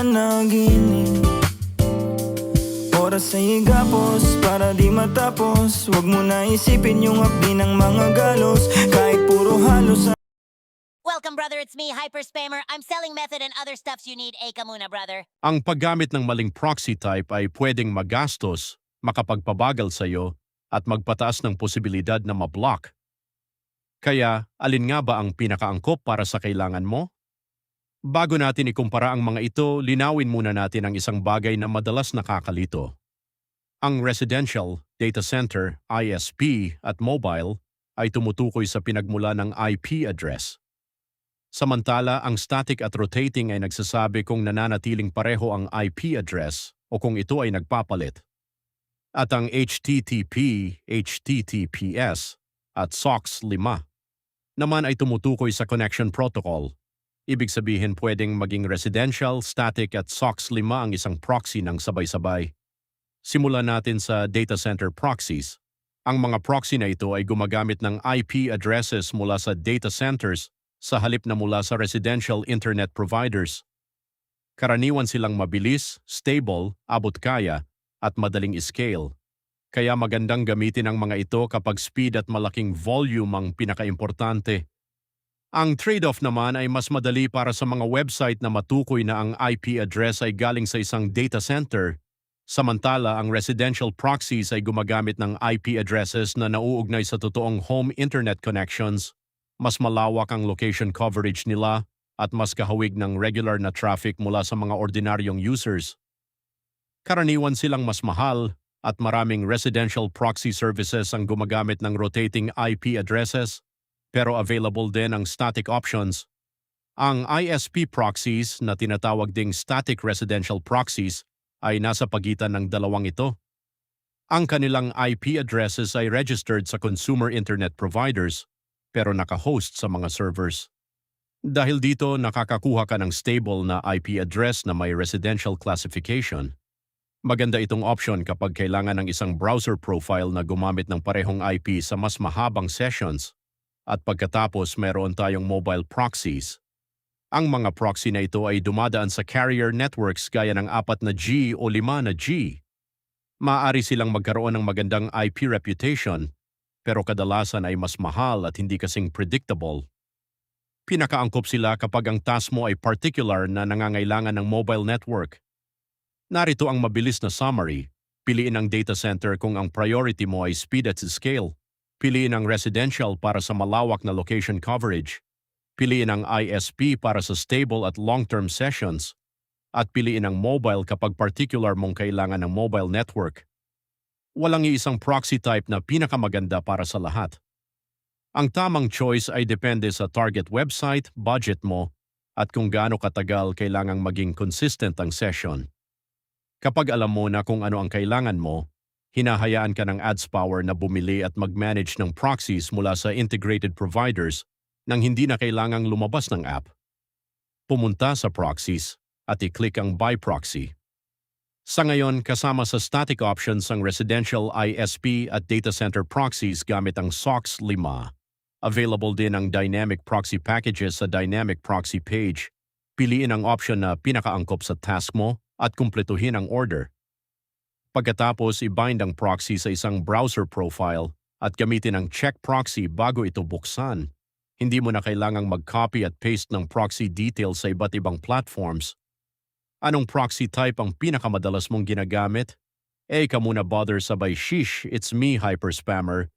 panaginip. Oras ay igapos para di matapos. Huwag mo na isipin yung hapdi ng mga galos. Kahit puro halos. Welcome, brother. It's me, Hyper Spammer. I'm selling method and other stuffs you need. Eka muna, brother. Ang paggamit ng maling proxy type ay pwedeng magastos, makapagpabagal sa iyo, at magpataas ng posibilidad na mablock. Kaya, alin nga ba ang pinakaangkop para sa kailangan mo? Bago natin ikumpara ang mga ito, linawin muna natin ang isang bagay na madalas nakakalito. Ang residential, data center, ISP at mobile ay tumutukoy sa pinagmula ng IP address. Samantala, ang static at rotating ay nagsasabi kung nananatiling pareho ang IP address o kung ito ay nagpapalit. At ang HTTP, HTTPS at SOCKS 5 naman ay tumutukoy sa connection protocol. Ibig sabihin pwedeng maging residential, static at SOCKS 5 ang isang proxy ng sabay-sabay. Simulan natin sa data center proxies. Ang mga proxy na ito ay gumagamit ng IP addresses mula sa data centers sa halip na mula sa residential internet providers. Karaniwan silang mabilis, stable, abot-kaya, at madaling scale. Kaya magandang gamitin ang mga ito kapag speed at malaking volume ang pinakaimportante. Ang trade-off naman ay mas madali para sa mga website na matukoy na ang IP address ay galing sa isang data center, samantala ang residential proxies ay gumagamit ng IP addresses na nauugnay sa totoong home internet connections, mas malawak ang location coverage nila at mas kahawig ng regular na traffic mula sa mga ordinaryong users. Karaniwan silang mas mahal at maraming residential proxy services ang gumagamit ng rotating IP addresses, pero available din ang static options. Ang ISP proxies na tinatawag ding static residential proxies ay nasa pagitan ng dalawang ito. Ang kanilang IP addresses ay registered sa consumer internet providers pero naka-host sa mga servers. Dahil dito nakakakuha ka ng stable na IP address na may residential classification. Maganda itong option kapag kailangan ng isang browser profile na gumamit ng parehong IP sa mas mahabang sessions. At pagkatapos meron tayong mobile proxies. Ang mga proxy na ito ay dumadaan sa carrier networks gaya ng 4G o 5G. Maaari silang magkaroon ng magandang IP reputation, pero kadalasan ay mas mahal at hindi kasing predictable. Pinakaangkop sila kapag ang task mo ay particular na nangangailangan ng mobile network. Narito ang mabilis na summary. Piliin ang data center kung ang priority mo ay speed at scale. Piliin ang residential para sa malawak na location coverage. Piliin ang ISP para sa stable at long-term sessions. At piliin ang mobile kapag particular mong kailangan ng mobile network. Walang iisang proxy type na pinakamaganda para sa lahat. Ang tamang choice ay depende sa target website, budget mo, at kung gaano katagal kailangang maging consistent ang session. Kapag alam mo na kung ano ang kailangan mo, hinahayaan ka ng AdSpower na bumili at mag-manage ng proxies mula sa integrated providers nang hindi na kailangang lumabas ng app. Pumunta sa proxies at i-click ang Buy Proxy. Sa ngayon, kasama sa static options ang residential ISP at data center proxies gamit ang SOCKS 5. Available din ang dynamic proxy packages sa dynamic proxy page. Piliin ang option na pinakaangkop sa task mo at kumpletuhin ang order. Pagkatapos, i-bind ang proxy sa isang browser profile at gamitin ang check proxy bago ito buksan. Hindi mo na kailangang mag-copy at paste ng proxy details sa iba't ibang platforms. Anong proxy type ang pinakamadalas mong ginagamit? Ka muna bother sabay, sheesh, it's me, Hyper Spammer.